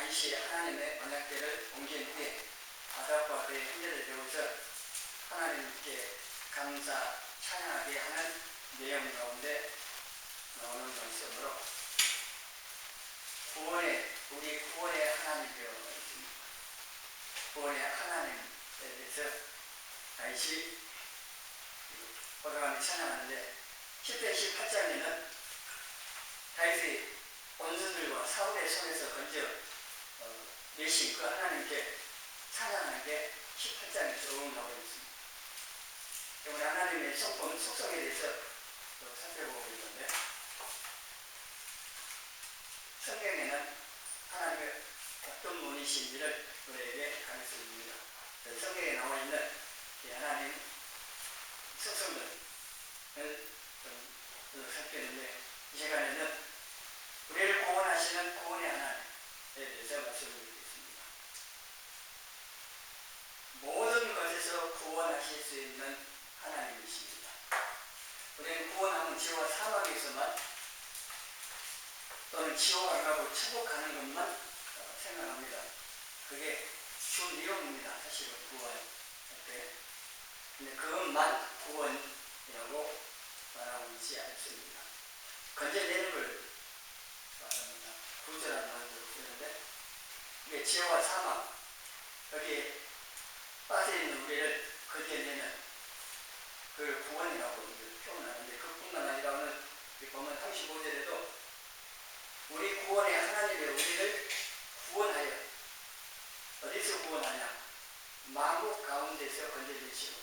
다윗이 하나님의 언약궤를 옮긴 후에 아삽과 그의 형제들 배우서 하나님께 감사 찬양하게 하는 내용 가운데 나오는 말씀으로 우리 구원의 하나님께로 있습니다. 구원의 하나님에 대해서 다윗이 오래간에 찬양하는데 10편 18장에는 다윗이 원수들과 사울의 손에서 건져 내신 그 하나님께 찬양하는 게 18장에 쭉 나오고 있습니다. 우리 하나님의 속성에 대해서 살펴보고 있는데 성경에는 하나님의 어떤 분이신지를 우리에게 가르쳐 줍니다. 성경에 나와 있는 이 하나님 속성들을 좀 살펴보는데 이 시간에는 우리를 구원하시는 구원의 하나님에 대해서 말씀드리겠습니다. 모든 것에서 구원하실 수 있는 하나님이십니다. 우리는 구원하면 지옥과 사망에서만 또는 지옥을 가고 천국 가는 것만 생각합니다. 그게 주 내용입니다. 사실은 구원할 때. 근데 그것만 구원이라고 말하고 있지 않습니다. 건져내는 걸 말합니다. 구조라는 말도 쓰는데 이게 지옥과 사망 여기에 빠져있는 우리를 건져내는 그걸 구원이라고 표현하는데 그뿐만 아니라 오늘 보면 35절에도 우리 구원의 하나님의 우리를 구원하여 어디서 구원하냐? 만국 가운데서 건져주시고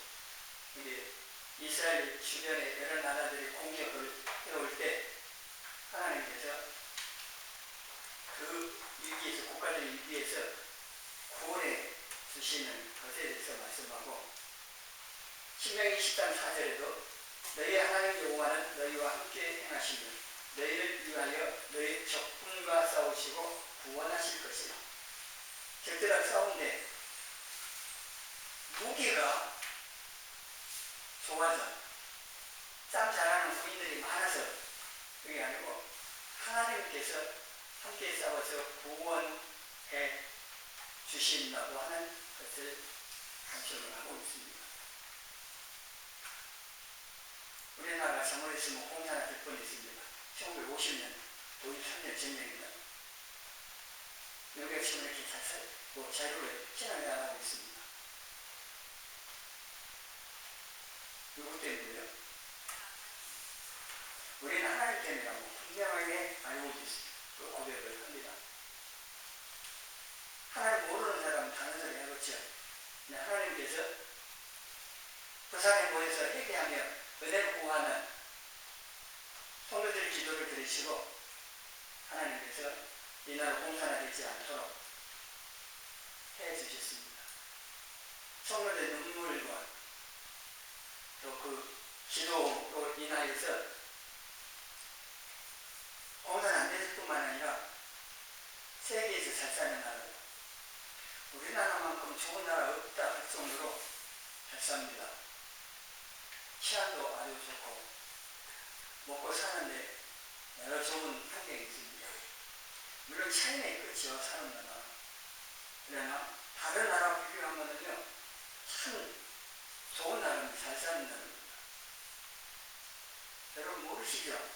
이게 이스라엘 주변의 여러 나라들이 공격을 해올 때 하나님께서 그 위기에서 국가적 위기에서 구원해 주시는 것에 대해서 말씀하고 신명기 10장 4절에도 너희 하나님 여호와는 너희와 함께 행하시며 너희를 위하여 너희 적군과 싸우시고 구원하실 것이라. 적들하고 싸우는데 무기가 좋아서 쌈 잘하는 부인들이 많아서 그게 아니고 하나님께서 함께 싸워서 구원해 주신다고 하는 것을 강조를 하고 있습니다. 우리나라가 정원했으면 공산화 될 뻔했습니다. 1950년, 53년 전쟁입니다. 여기가 지금 이렇게 자유를 신앙을 안 하고 있습니다. 누구 때문에요? 우리는 하나님 때문이라고 분명하게 알고 있습니다. 그 고백을 합니다. 하나님 모르는 사람은 다른 소리 해봤죠. 근데 하나님께서 부산에 모여서 회개하며 은혜를 구하는 성도들의 기도를 들으시고 하나님께서 이 나라 공산화되지 않도록 해주셨습니다. 성도들의 눈물과 또 그 기도로 인하여서 공산 안 됐을 뿐만 아니라 세계에서 잘 사는 나라 우리나라만큼 좋은 나라 없다 할 정도로 잘 삽니다. 치안도 아주 좋고 먹고 사는데 여러 좋은 환경이 있습니다. 물론 차이는 있겠죠. 사는 나라. 그러나 다른 나라 비교하면요 참 좋은 나라입니다. 잘 사는 나라입니다. 여러분 모르시죠?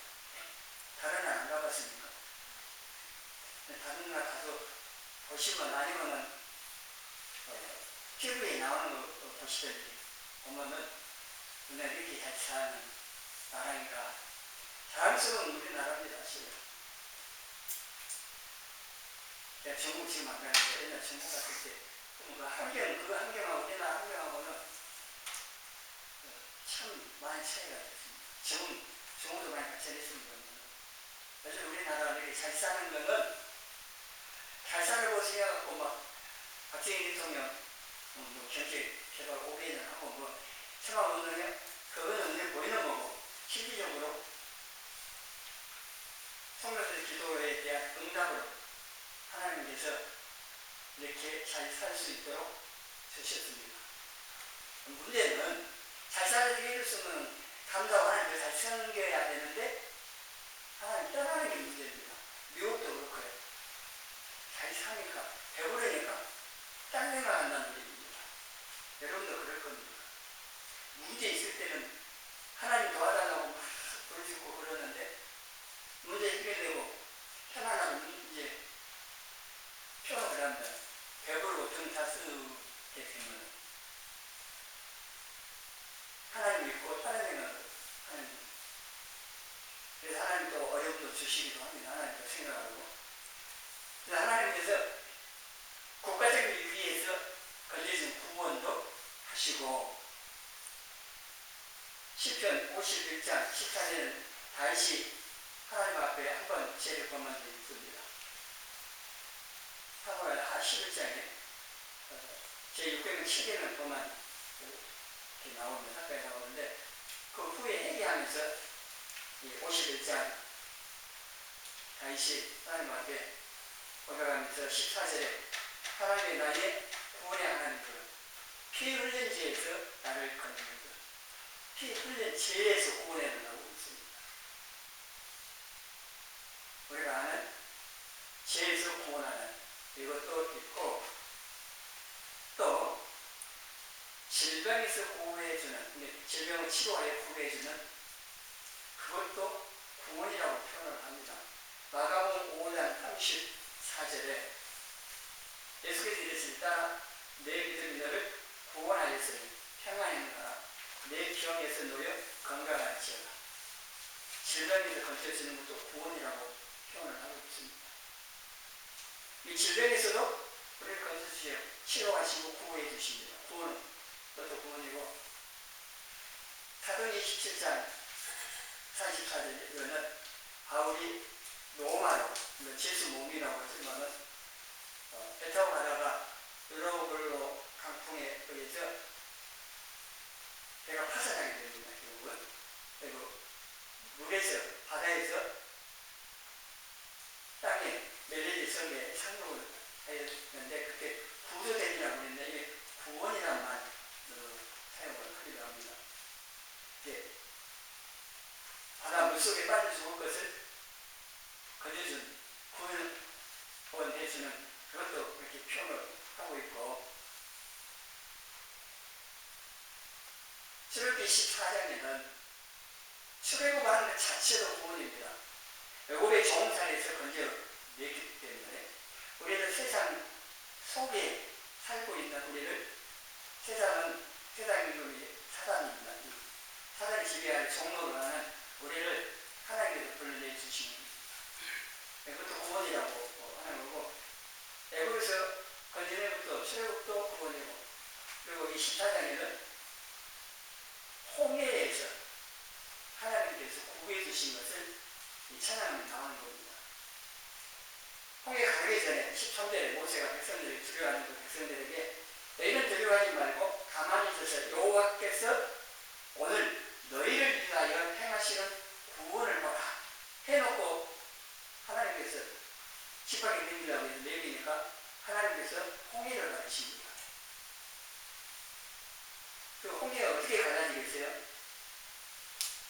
다른 나라 안 가봤습니까? 다른 나라 가서 보시면 아니면은 TV에 나오는 거 보시더니 보면은 우리나라 이렇게 잘 사는 나라니까 자랑스러운 우리나라입니다. 사실은. 제가 중국 지금 안 가는데 옛날 중국 갔을 때 그 환경하고 우리나라 환경하고는 참 많이 차이가 있습니다. 중국도 많이 발전했습니다. 그래서 우리나라가 이렇게 잘 사는 거는 잘 살고 생각하고 막 박정희 대통령 경제 개발 500년 하고 생각하거든요. 그거는 눈에 보이는 거고 실질적으로 성도들의 기도에 대한 응답을 하나님께서 이렇게 잘 살 수 있도록 주셨습니다. 문제는 잘 살게 해줬으면 감사하고 하나님께 잘 섬겨야 되는데 하나님 떠나는 게 문제입니다. 미국도 그렇고요. 잘 사니까 해결되고 편안하고 이제 표현을 합니다. 배부르고 등 다 쓰게 되면 하나님 믿고 다른 생각을 하는. 그래서 하나님 또 어려움도 주시기도 합니다. 하나님도 생각하고. 그래서 하나님께서 국가적인 위기에서 걸려진 구원도 하시고 시편 51장 14절은 다시 하나님 앞에 한번 죄를 범한 적이 있습니다. 사무엘 11장에 제600명 7개는 범한 이렇게 나오는 사건이 나오는데 그 후에 회개하면서 이 51장 다시 하나님 앞에 올라가면서 14절에 하나님의 나의 구원의 하나님 피 흘린 죄에서 나를 건져서 피 흘린 죄에서 구원해달라고 있습니다. 우리가 아는 죄에서 구원하는 이것도 있고 또 질병에서 구해주는 질병을 치료하여 구해주는 그것도 구원이라고 표현을 합니다. 마가복음 5장 34절에 예수께서 이르시되 내 믿음이 너를 구원하였으니 평안히 가라. 내 병에서 놓여 건강할지어다. 질병에서 건져주는 것도 구원이라고 표현을 하고 있습니다. 이 질병에서도 우리를 건져주시고 치료하시고 구원해 주십니다. 구원은 그것도 구원이고 사도행 27장 44절에는 바울이 로마로 제수 몸이라고 쓰면은 배 타고 가다가 유럽으로 강풍에 의해서 배가 파산하게 됩니다. 결국은 그리고 물에서 바다에서 땅에 내려질 성에 상륙을 했는데 그때 구조된이라고 했는데 이게 구원이란 말 사용을 하기도 합니다. 바다 물속에 빠져 죽을 것을 건져준 구원해주는 그것도 그렇게 표현을 하고 있고 출애굽기 14장에는 출애굽하는 것 자체도 구원입니다. 애굽의 종살에서 건져냈기 때문에 우리는 세상 속에 살고 있는 우리를 세상은 세상의 놈이 사단입니다. 사단이 지배하는 종로로 하는 우리를 하나님께서 불러내 주시는 그것도 구원이라고 하는 거고 애굽에서 건져낸 것도 출애굽도 구원이고 그리고 이 14장에는 홍해에서 하나님께서 구해 주신 것을 이 찬양이 나오는 겁니다. 홍해 가기 전에 13절에 모세가 백성들이 두려워하는 그 백성들에게 너희는 두려워하지 말고 가만히 있어서 여호와께서 오늘 너희를 위하여 행하시는 구원을 보라 해놓고 하나님께서 지팡이 내밀라고 해서 내미니까 하나님께서 홍해를 가르칩니다. 그 홍해가 어떻게 갈라지겠어요?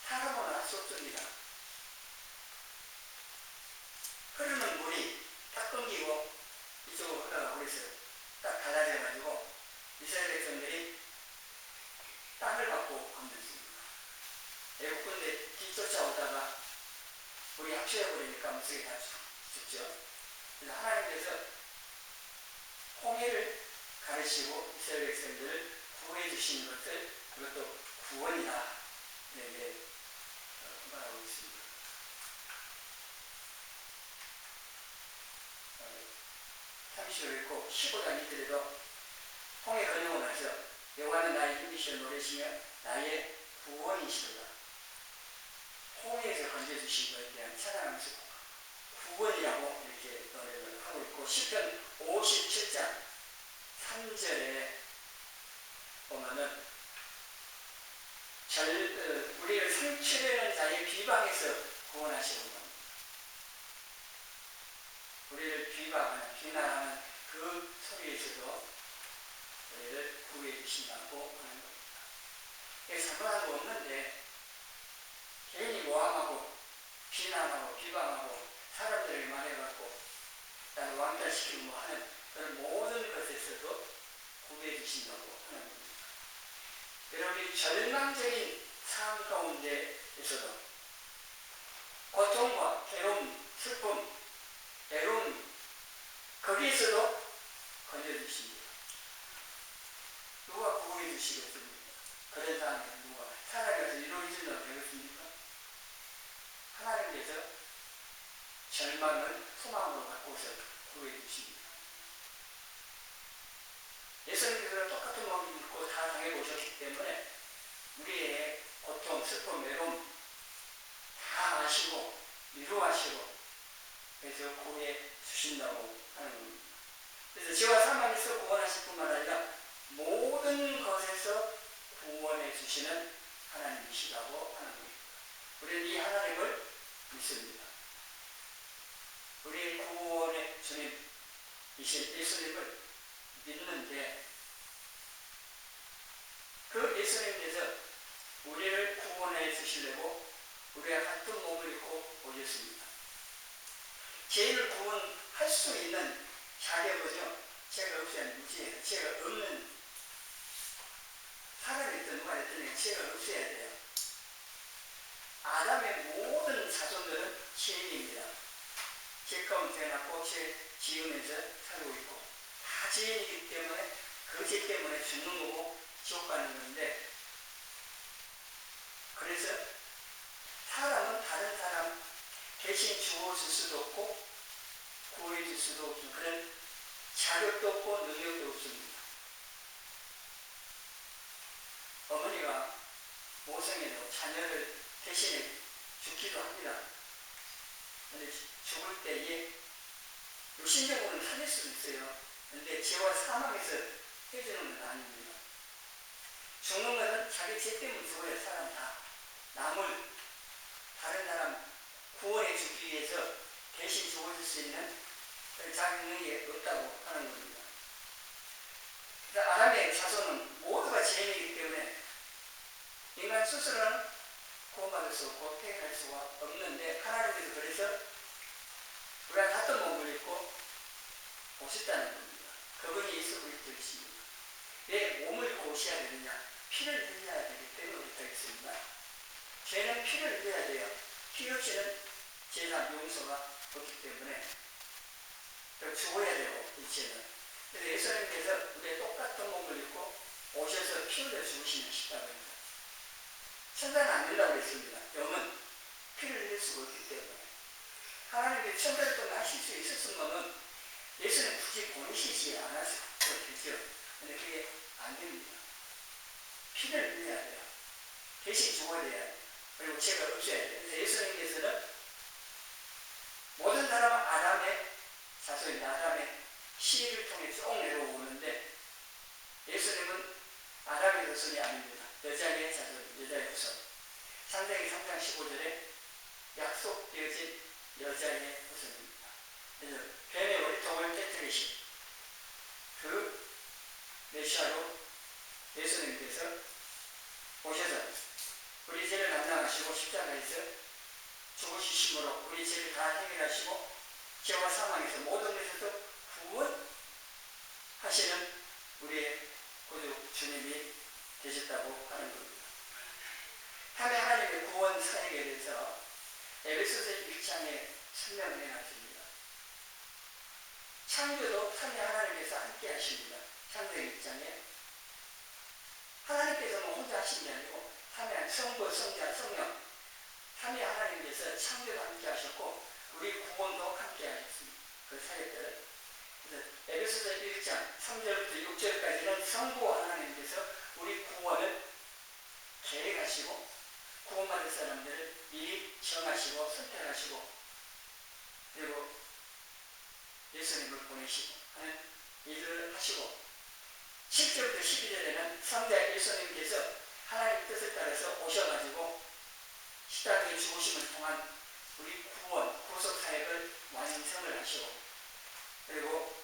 사람은 알 수 없습니다. 흐르는 물이 딱 끊기고 이쪽으로 흘러가고 그래서 딱 갈라져가지고 이스라엘 백성들이 땅을 받고 건넜습니다. 애국 군대 뒤쫓아오다가 물이 합쳐버리니까 물속에 다 죽죠. 그래서 하나님께서 홍해를 가르치고 이스라엘 백성들을 구해 주신 것을 그것도 구원이다. 네, 말하고 있습니다. 30절 있고 15장 이틀에도 홍해 건너고 나서 여호와는 나의 힘이시여 노래시며 나의 구원이시로다. 홍해에서 건져주신 것에 대한 찬양하면서 구원이라고 이렇게 노래를 하고 있고 시편 57장 3절에 보면은 우리를 상처되는 자의 비방에서 구원하시는 겁니다. 우리를 비방하는 비난하는 그 소리에서도 우리를 구해 주신다고 하는 겁니다. 이게 상관한 거 없는데 괜히 모함하고 비난하고 비방하고 사람들에게 말해갖고 나를 왕따시키고 뭐 하는 그런 모든 것에서도 구해 주신다고 하는 겁니다. 여러분이 절망적인 상황 가운데에서도 고통과 괴로움 어디서도 건져주십니다. 누가 구원해 주시겠습니까? 그런 상황에서 누가 사람에서 이루어지는 되겠습니까? 하나님께서 절망을 소망으로 바꿔서 구해 주십니다. 예수님께서 똑같은 몸을 입고 다 당해보셨기 때문에 우리의 고통, 슬픔, 외로움 다 아시고 위로하시고 그래서 구해 주신다고 하는 겁니다. 그래서 죄와 사망에서 구원하실 뿐만 아니라 모든 것에서 구원해 주시는 하나님이시라고 하는 겁니다. 우리는 이 하나님을 믿습니다. 우리의 구원의 주님이신 예수님을 믿는데 그 예수님께서 우리를 구원해 주시려고 우리가 같은 몸을 입고 오셨습니다. 죄를 구원할 수 있는 자격은요, 죄가 없어야 무죄예요. 죄가 없는 사람이 있든 누가 있든 죄가 없어야 돼요. 아담의 모든 자손들은 죄인입니다. 죄 가운데 태어났고 죄 지으면서 살고 있고 다 죄인이기 때문에 그 죄 때문에 죽는 거고 지옥 가는 건데, 그래서 사람은 다른 사람 대신 주어줄 수도 없고 구해줄 수도 없고 그런 자격도 없고 능력도 없습니다. 어머니가 모성애도 자녀를 대신에 죽기도 합니다. 그런데 죽을 때에 육신적으로는 살릴 수도 있어요. 그런데 죄와 사망에서 해주는 건 아닙니다. 죽는 것은 자기 죄 때문에 죽어야 사람 다 남을 다른 사람 구원해 주기 위해서 대신 죽어줄 수 있는 자기 능력이 없다고 하는 겁니다. 그러니까 아담의 자손은 모두가 죄인이기 때문에 인간 스스로는 구원받을 수 없고 퇴행할 수가 없는데 하나님께서 그래서 우리가 같은 몸을 입고 오셨다는 겁니다. 그분이 예수 그리스도이십니다. 왜 몸을 입고 오셔야 되느냐? 피를 흘려야 되기 때문에 그렇다 했습니다. 죄는 피를 흘려야 돼요. 피 없이는 죄나 용서가 없기 때문에 죽어야 되고 이 죄는. 그래서 예수님께서 우리의 똑같은 몸을 입고 오셔서 피 흘려 죽으시면 싶다고 합니다. 천사는 안 된다고 했습니다. 영은 피를 흘릴 수가 없기 때문에. 하나님께 천사를 또 하실 수 있었던 것은 예수는 굳이 보내시지 않았어도 되죠. 근데 그게 안 됩니다. 피를 흘려야 돼요. 대신 죽어야 돼요. 그리고 죄가 없어야 돼요. 그래서 예수님께서는 모든 사람은 아담의 자손인 아담의 시를 통해 쭉 내려오는데 예수님은 아담의 자손이 아닙니다. 여자의 자손, 여자의 후손. 창세기 3장 15절에 약속되어진 여자의 후손입니다. 그래서 뱀의 머리통을 깨뜨리신 그 메시아로 예수님께서 오셔서 우리 죄를 담당하시고 십자가에서 죽으시심으로 우리 죄를 다 해결하시고 죄와 사망에서 모든 것에서 구원하시는 우리의 구주 주님이 되셨다고 하는 겁니다. 하나님 하나님의 구원 사역에 대해서 에베소서 1장에 설명을 해놨습니다. 창조도 삼위 하나님께서 함께 하십니다. 창세기 1장에 하나님께서는 혼자 하신 게 아니고 삼위 성부, 성자, 성령 삼위 하나님께서 창조도 함께 하셨고 우리 구원도 함께 하셨습니다. 그 사역들을. 그래서 에베소서 1장 3절부터 6절까지는 성부 하나님께서 우리 구원을 계획하시고 구원받을 사람들을 미리 정하시고 선택하시고 그리고 예수님을 보내시고 하는 일을 하시고 7절부터 12절에는 성자 예수님께서 하나님 뜻을 따라서 오셔가지고 십자가에 죽으심을 통한 우리 구원, 구속 사역을 완성을 하시고 그리고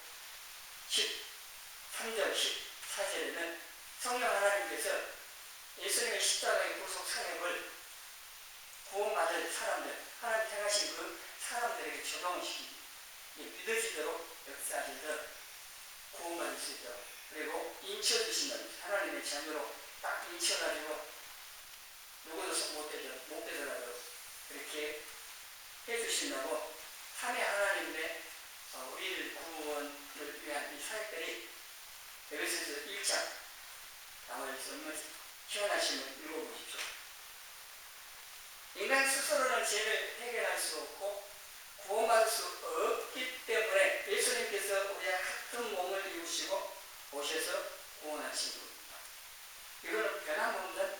13절, 14절에는 성령 하나님께서 예수님의 십자가의 구속 사역을 구원받을 사람들, 하나님 택하신 그 사람들에게 적용시키고 믿어지도록 역사하셔서 구원받을 수 있도록 그리고 인쳐주신다는 하나님의 자녀로 딱 인쳐가지고 누구도 못 되더라도 그렇게 해주신다고 삼위 하나님의 우리를 구원을 수 없는 희한하심을 읽어보십시오. 인간 스스로는 죄를 해결할 수 없고 구원받을 수 없기 때문에 예수님께서 우리와 같은 몸을 이루시고 오셔서 구원하신 겁니다. 이거는 변함없는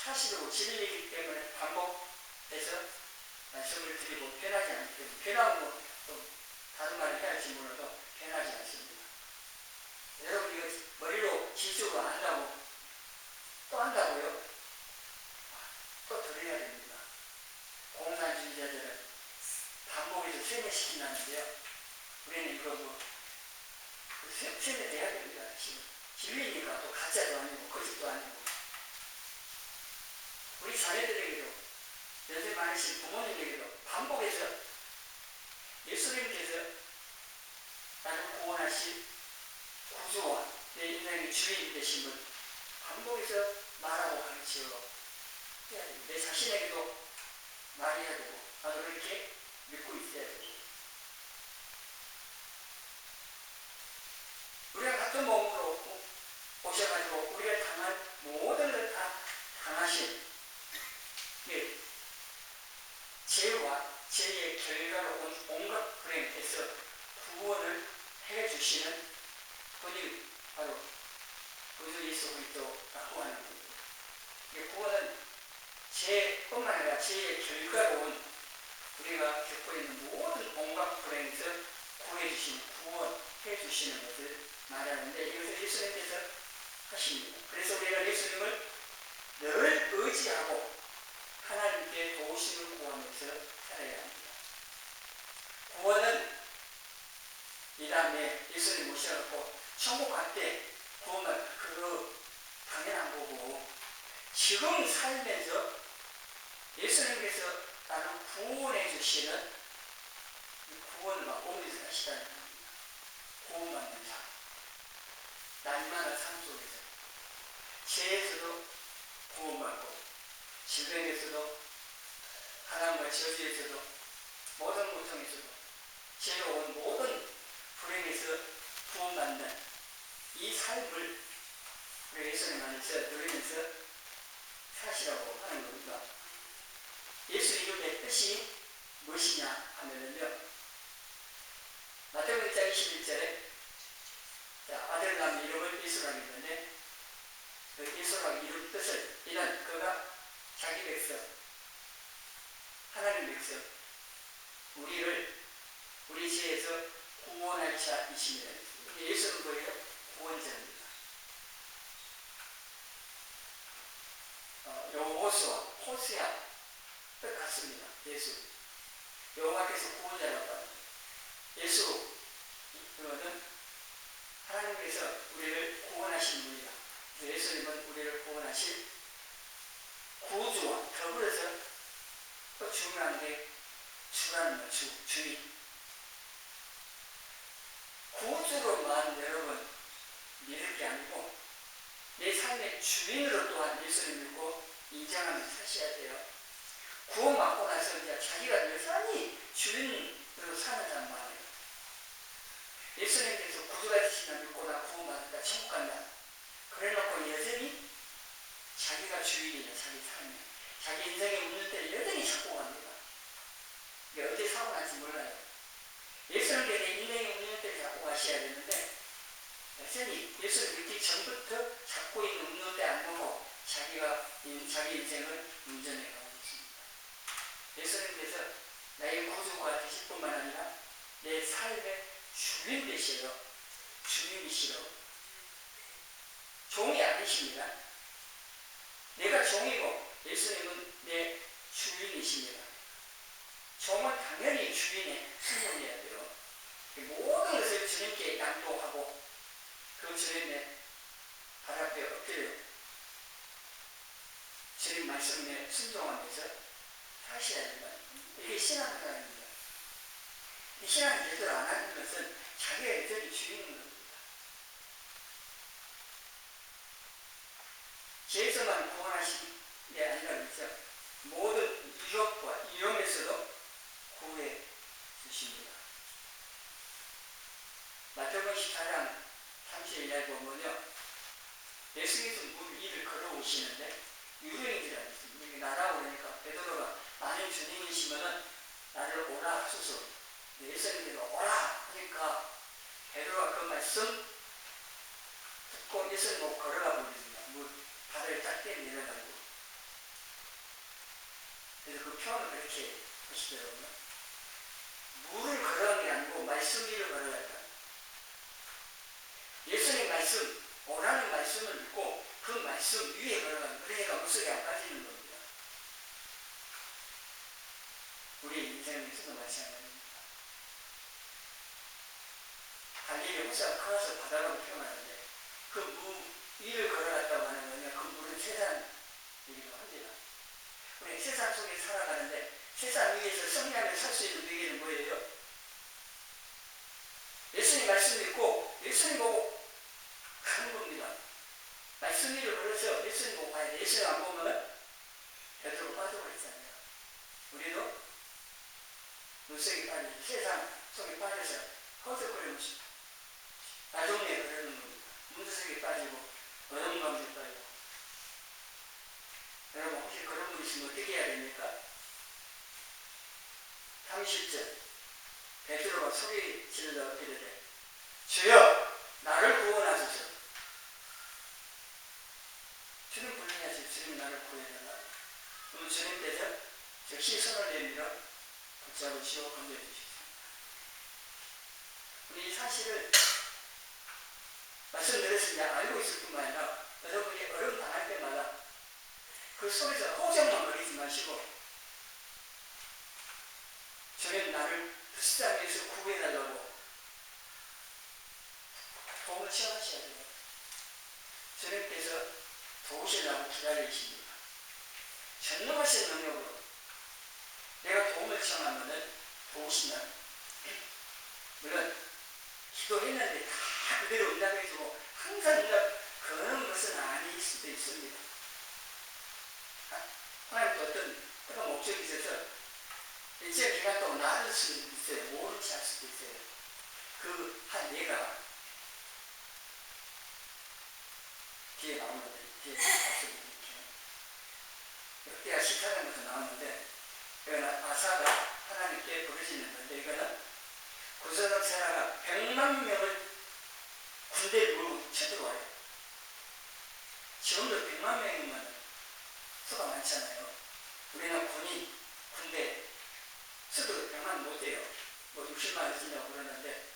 사실이고 진리이기 때문에 반복해서 말씀을 드리고 변하지 않기 때문에 변하고 좀 다른 말을 해야 할지 몰라도 변하지 않습니다. 여러분 이거 머리로 기술로 한다고 또 한다고요? 또 들어야 됩니다. 공산주의자들은 반복해서 세뇌시킨다는데요. 우리는 이거 세뇌돼야 됩니다. 지금 진리니까 또 가짜도 아니고 거짓도 아니고 우리 자녀들에게도 연세 많으신 부모님에게도 반복해서 예수님께서 나를 구원하실 구주와 내 인생의 주인이 되신 분 반복해서 말하고 가르치어 내 자신에게도 말해야 되고 나도 그렇게 믿고 있어야 되고 우리가 같은 몸으로 오셔가지고 우리가 당한 모든 걸 다 당하신 죄와 죄의 결과로 온 온갖 불행에서 구원을 해주시는 분이 바로 구주 예수 그리스도라고 하는 겁니다. 구원은 죄뿐만 아니라 죄의 결과로 온 우리가 겪고 있는 모든 온갖 불행에서 구해주시는 구원해주시는 것을 말하는데 이것을 예수님께서 하십니다. 그래서 우리가 예수님을 늘 의지하고 하나님께 도우심을 구하면서 살아야 합니다. 구원은 이 다음에 예수님 모셔놓고 천국 갈 때 구원은 그거 당연한 거고 지금 살면서 예수님께서 나를 구원해 주시는 구원을 막 오면서 하시다는 겁니다. 구원받는 삶. 날마다 삶 속에서 죄에서도 구원받고 질병에서도 가난과 저주에서도 모든 고통에서도 죄로 온 모든 불행에서 구원받는 이 삶을 우리 예수님 안에서 누리면서 사시라고 하는 겁니다. 예수 이름의 뜻이 무엇이냐 하면은요, 마태복음 1장 21절에 아들 낳은 이름을 예수라고 했는데 그 예수라고 이름 뜻을 이는 그가 자기 백성 하나님 백성 우리 죄에서 구원할 자이십니다. 예수는 뭐예요? 구원자입니다. 여호수아, 호세아 똑같습니다. 예수. 여호와께서 구원자라고 합니다. 예수, 그거는 하나님께서 우리를 구원하신 분이다. 예수님은 우리를 구원하실 구주와 더불어서 또 중요한 게 주라는 거, 주인. 구주로만 여러분 믿을 게 아니고 내 삶의 주인으로 또한 예수를 믿고 인정하며 사셔야 돼요. 구원받고 나서 이제 자기가 여전히 주인으로 사는 말이에요. 예수님께서 구주가 되시면 믿고 나 구원받는다, 천국 간다. 그래 놓고 여전히 자기가 주인이에요. 자기 삶에. 자기 인생에 웃는 때를 여전히 찾고 갑니다. 이게 어떻게 사고 날지 몰라요. 예수님께 내 인생에 웃는 때를 잡고 가셔야 되는데 여전히 예수를 믿기 전부터 잡고 있는 웃는 때 안 보고 자기가 자기 인생을 운전해 가고 있습니다. 예수님께서 나의 구주가 되실 뿐만 아니라 내 삶의 주인 되시러 주님이시러 종이 아니십니다. 내가 종이고 예수님은 내 주인이십니다. 종은 당연히 주인의 순종해야 돼요. 모든 것을 주님께 양도하고 그 주님의 발 앞에 엎드려 주님 말씀에 순종하면서 사셔야 된다. 이게 신앙생활입니다. 이 신앙을 제대로 안 하는 것은 자기가 여전히 주인인 겁니다. 죄에서만 구원하신 게 아니라 그렇죠. 모든 유혹과 위험에서도 구해 주십니다. 마태복음 14장 31절 보면요, 예수께서 물 위를 걸어오시는데 유명인들이 있습니다. 여기 나라고 그러니까 베드로가 만일 주님이시면은 나를 오라 하소서. 예수님께서 오라 하니까 베드로가 그 말씀 듣고 예수님 못 걸어가 버립니다. 물 바다를 딱 내려가고. 그래서 그 표현을 그렇게 하시더라고요. 물을 걸어간 게 아니고 말씀 위를 걸어갔다. 예수님 말씀, 오라는 말씀을 믿고 그 말씀 위에 걸어가는, 그러니까 물속에 안 빠지는 겁니다. 우리 인생에서도 마찬가지입니다. 갈릴리 호수가 커서 바다라고 표현하는데 그 물 위를 걸어갔다고 하는 거냐, 그 물은 세상이기도 합니다. 우리 세상 속에 살아가는데 세상 위에서 성량을 살 수 있는 위기는 뭐예요? 예수님 말씀 믿고 예수님 보고 가는 겁니다. 말씀 위를 걸어서 예수님 보고 가야 돼. 예수님 안 보면 베드로 빠져버리잖아요. 우리도 물속에 빠져 세상 속에 빠져서 허덕거리면서 나중에 그러는 겁니다. 문제속에 빠지고 어려운 가운데 빠지고. 여러분 혹시 그런 분 있으면 어떻게 해야 됩니까? 30절 베드로가 소리 질러 이르되 주여 나를 구원하소서. 주님 불러야지. 주님 나를 구해달라. 그러면 주님께서 즉시 손을 내밀어 붙잡으시고 건져주십시오. 우리 이 사실을 말씀드렸으니 알고 있을 뿐만 아니라 여러분이 어려움 당할 때마다 그 속에서 호정만 거리지 마시고 주님 나를 불쌍해서 구해달라고 도움을 청하셔야 돼요. 주님께서 도우시려고 기다리십니다. 전능하신 능력으로 내가 도움을 청하면 도우시면, 물론 기도했는데 다 그대로 응답해주고 항상 응답 그런 것은 아닐 수도 있습니다. 하나님도 어떤 목적이 있어서 일정 기간 동안 놔둘 수도 있어요. 모르지 할 수도 있어요. 그 한 예가 뒤에 나오는데, 뒤에 봤습니다. 역대하 14장부터 나오는데, 이거는 아사가 하나님께 부르시는 건데, 이거는 구서당 세라가 100만 명을 군대를 몰고 쳐들어와요. 지금도 100만 명이면 수가 많잖아요. 우리는 군대 수도 100만 못 돼요. 뭐 60만 쓰냐고 그러는데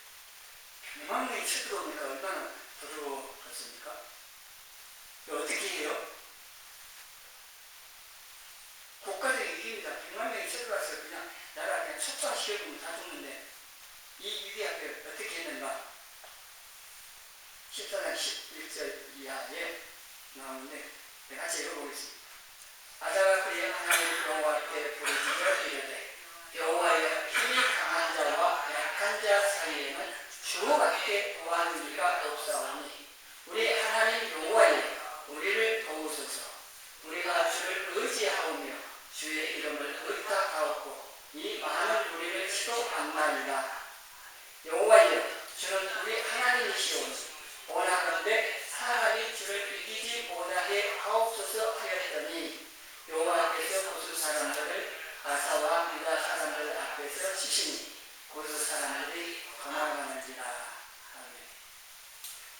100만 명이 쳐들어오니까 얼마나 두려웠습니까? 어떻게 해요? 국가적인 위기입니다. 100만 명이 쳐들어와서 그냥 나라 그냥 척사시켜보면 다 죽는데 이 위기 앞에 어떻게 했는가? 14장 11절 이하에 나오는데 같이 읽어보겠습니다. 아사가 그의 하나님 여호와께 부르짖어 이르되 여호와여 힘이 강한 자와 약한 자 사이에는 주밖에 도와줄 리가 없사오니 우리 하나님 여호와여 우리를 도우소서. 우리가 주를 의지하오며 주의 이름을 의탁하옵고 이 많은 무리를 치도 않나이다. 여호와여 주는 우리 하나님이시오니 원하건대 사람이 주를 이기지 못하게 하옵소서 하였더니 여호와께서 고수 사람들을 아사와 유다 사람들 앞에서 치시니 고수 사람들이 도망하는지라. 아멘.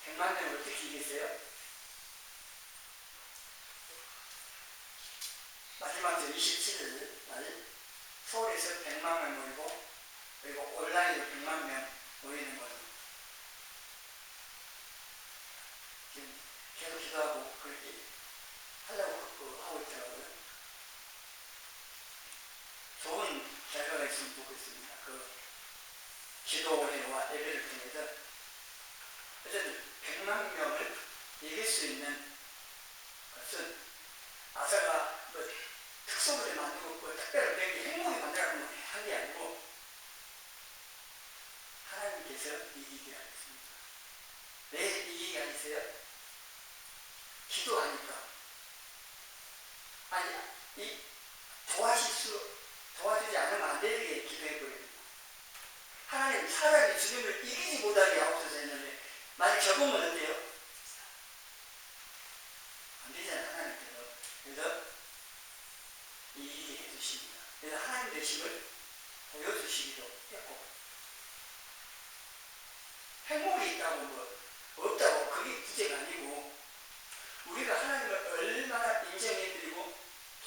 100만 명을 어떻게 이기겠어요? 마지막 주 27일 날 서울에서 100만 명 모이고 그리고 온라인으로 100만 명 모이는 거죠. 지금 계속 기도하고 그렇게 하려고 하고 있더라고요. 좋은 결과가 있으면 좋겠습니다. 그 기도회와 예배를 통해서 어쨌든 100만 명을 이길 수 있는 것은 아사가 뭐 특성을 만들고 뭐 특별한 행복이 만들어가는 한 게 아니고 하나님께서 이기게 하겠습니다. 왜 이기게 하겠어요? 기도하니까. 아니, 도와주지 않으면 안 되게 기도해버립니다. 하나님 사람이 주님을 이기지 못하게 하옵소서 했는데 만약 적으면 어때요? 하나님 되심을 보여주시기도 했고, 행복이 있다고 뭐 없다고 그게 문제가 아니고, 우리가 하나님을 얼마나 인정해드리고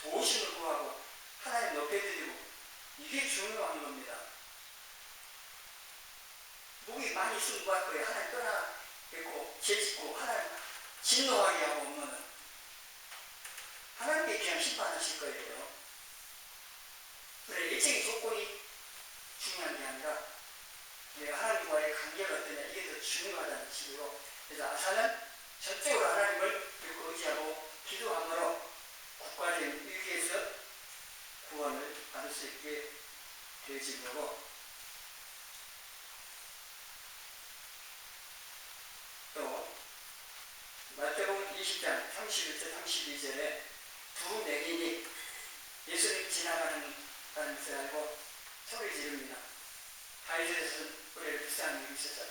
도우심을 구하고 하나님 높여드리고, 이게 중요한 겁니다. 목이 많이 승부할 거예요. 하나님 떠나겠고 죄짓고 하나님 진노하게 하고 오면은 하나님께 그냥 심판하실 거예요. 그래, 일적인 조건이 중요한 게 아니라 내가 하나님과의 관계가 어떠냐, 이게 더 중요하다는 식으로. 그래서 아사는 전적으로 하나님을 의지하고 기도함으로 국가적인 위기에서 구원을 받을 수 있게 되어진 거고, 또 마태복음 20장 31절 32절에 두 맹인이 예수님 지나가는 것을 알고 소리 지릅니다. 다윗에서는 우리를 불쌍히 여기셔서,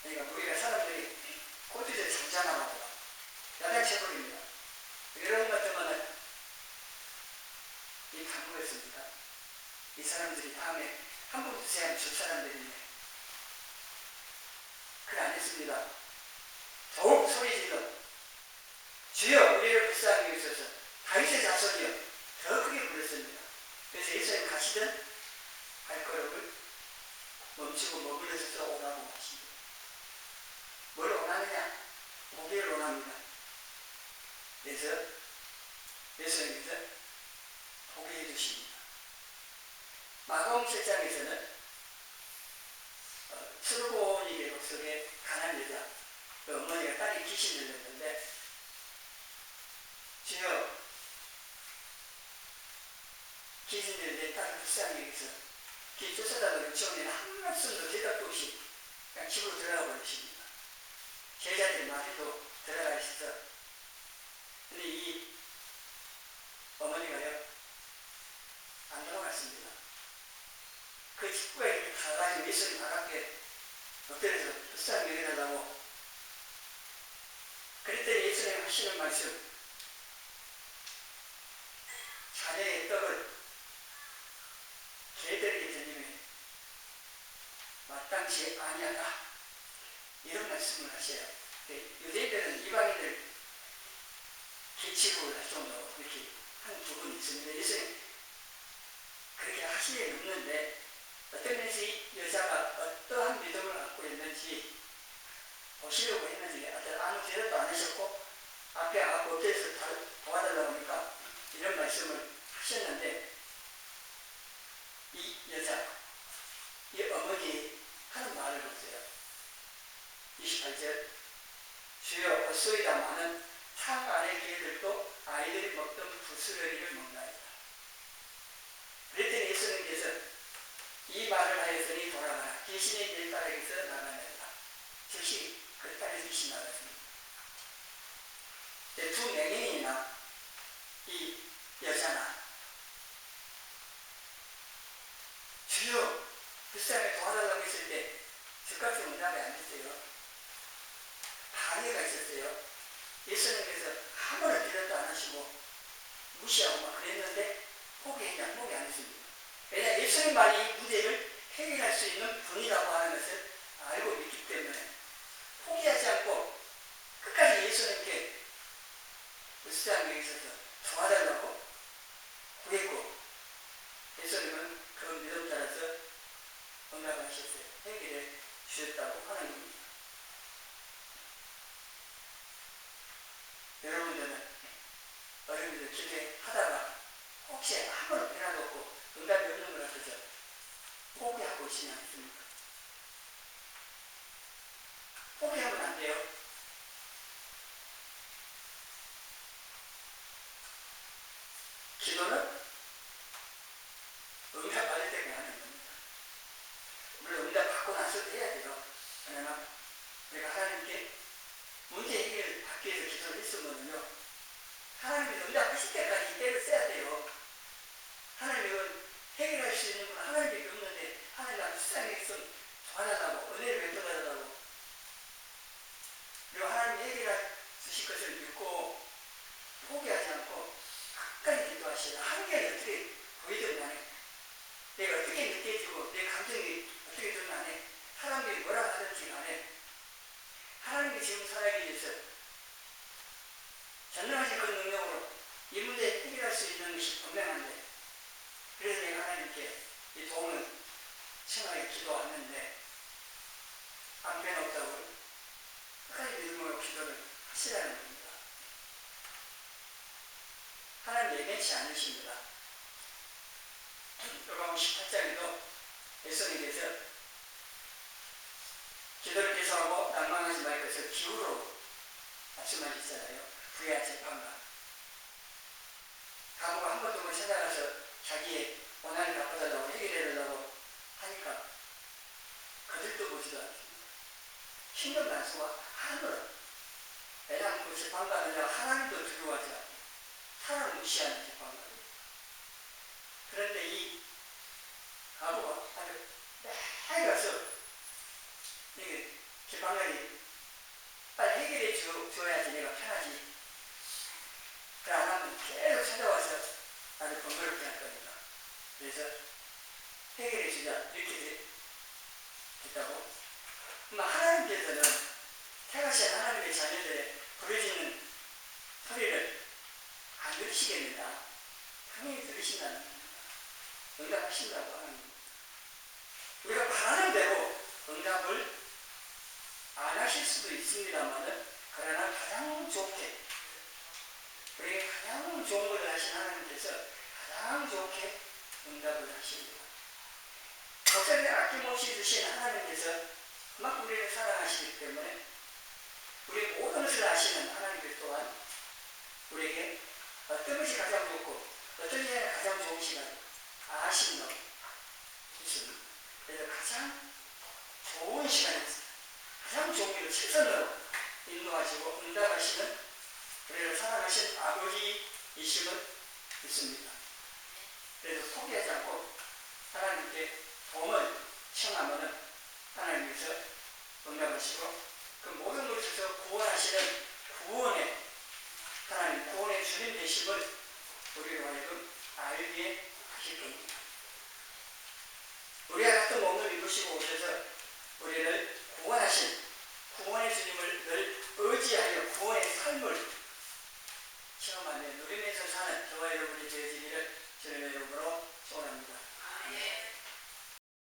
그러니까 우리가 사람들이 고지를 잠자나가다가 야단쳐버립니다. 이런 것 때문에 이 당부했습니다. 이 사람들이 다음에 한 번 두세 하면 저 사람들이네. 그래 안 했습니다. 더욱 소리 질러 주여 우리를 불쌍히 여기소서, 다윗의 자손이여, 더 크게 불렀습니다. 그래서 예수님 가시던 발걸음을 멈추고 머물러서 오라고 하십니다. 뭘 원하느냐? 고개를 원합니다. 그래서 예수님께서 보게 해주십니다. 마가복음 7장에서는 수르보니 속에 가난 여자, 그 어머니가 딸이 귀신을 들렸는데, 주여 귀신 들린 내 딸을 불쌍히 여기서 길 쫓아다니는 주원에는 한 말씀도 대답도 없이 그냥 집으로 들어가 버리십니다. 제자들이 말해도 들어가 있어서, 근데 이 어머니가요 안 들어갔습니다. 그 집구에 이렇게 가가지고 예수님 가깝게 엎드려서 불쌍히 여겨달라고. 그랬더니 예수님 하시는 말씀, 자녀의 떡을 개들에게 드리면 마땅치 아니하다, 이런 말씀을 하셔요. 유대인들은 이방인들 기치고 할 정도로 이렇게 한 부분이 있습니다. 예수님 그렇게 하실 일이 없는데, 어떤 면에서 이 여자가 어떠한 믿음을 갖고 있는지 보시려고 했는지, 아무 대답도 안 하셨고 앞에 엎드려서 도와달라고 하니까 이런 말씀을 하셨는데, 이 여자, 이 어머니 하는 말을 보세요. 28절 주여 엇소이다마는 상 안의 개들도 아이들이 먹던 부스러기를 먹나이다. 그랬더니 예수님께서 이 말을 하였으니 돌아가라, 귀신이 내 딸에게서 나가내라. 즉시 그 딸의 귀신이 나갔습니다. 두 맹인이나 이 여자나 주여 불쌍히 도와달라고 했을 때 즉각적 응답이 안 됐어요. 방해가 있었어요. 예수님께서 아무런 대답도 안 하시고 무시하고 막 그랬는데 포기했냐? 포기 안 했습니다. 왜냐, 예수님만이 이 문제를 해결할 수 있는 분이라고 하는 것을 알고 있기 때문에 포기하지 않고 끝까지 예수님께 불쌍히 있어서 도와달라고 구했고, 예수님은 그 믿음 따라서 응답하셨어요. 해결해 주셨다고 하는 겁니다. 여러분들은 어른들 기도하다가 혹시 아무런 변화도 없고 응답이 없는 것 같아서 포기하고 있지는 않습니까? 포기하면 안 돼요. 기도는 응답 받을 때가 하는 겁니다. 물론 응답 받고 나서도 해야 돼요. 그러나 내가 하나님께 문제 해결을 받기 위해서 기도를 했으면요, 하나님이 응답하실 때까지 이때를 써야 돼요. 하나님은 해결할 수 있는 건 하나님밖에 없는데, 하나님 나를 불쌍해서 도와달라고, 은혜를 베풀어달라고, 그리고 하나님이 해결할 주실 것을 믿고 포기하지 않고 끝까지 기도하시라. 한계를 어떻게 보이든 간에 내가 어떻게 느껴지고 내 감정이 어떻게 드러나네. 사람들이 뭐라 하든지 간에 하나님이 지금 살아계기 위해서 전능하신 그 능력으로 이 문제 해결할 수 있는 것이 분명한데, 그래서 내가 하나님께 이 도움을 청하게 기도하는데 안 빼놓다고 끝까지 믿음으로 기도를 하시라는 겁니다. 하나님 예견치 않으십니다. 요강 18장에도 백성에게서 기도를 계속하고 낭망하지 말 것을 기후로 말씀하셨잖아요. 부야 재판관. 가부가 한 번도 못 찾아가서 자기의 원한을 갚아달라고 해결해달라고 하니까 그들도 보지도 않습니다. 신경 난수가 하늘은 왜냐하면 그 재판관은 하나님도 두려워하지 않고 사람 무시하는 재판관이에요. 그런데 이 가부가 아주 매일 가서 이게 재판관이 빨리 해결해 줘야지 내가 편하지. 그래 안 하면 계속 찾아와서 나를 번거롭게 할 겁니다. 그래서 해결해 주자 이렇게 됐다고. 하나님께서는 태가시 하나님의 자녀들의 부르짖는 소리를 안 들으시겠느냐. 당연히 들으신다는 겁니다. 응답하신다고 하는 겁니다. 우리가 바라는 대로 응답을 안 하실 수도 있습니다만, 그러나 가장 좋게, 우리에게 가장 좋은 것을 하신 하나님께서 가장 좋게 응답을 하십니다. 걱정을 아낌없이 주신 하나님께서 그만큼 우리를 사랑하시기 때문에 우리 모든 것을 아시는 하나님께 또한 우리에게 어떤 것이 가장 좋고 어떤 시간이 가장 좋은 시간 아시는 것 있습니다. 그래서 가장 좋은 시간이었습니다. 가장 좋은 길을 최선으로 인도하시고 응답하시는 우리를 사랑하신 아버지이심을 믿습니다. 그래서 포기하지 않고 하나님께 도움을 청하면 하나님께서 응답하시고 그 모든 것에서 구원하시는 구원의 하나님, 구원의 주님 되심을 우리로 하여금 알게 하실 겁니다. 우리가 같은 몸을 입으시고 오셔서 우리를 구원하신 구원의 주님을 늘 의지하여 구원의 삶을 체험하며 누리면서 사는 저와 여러분이 되어지기를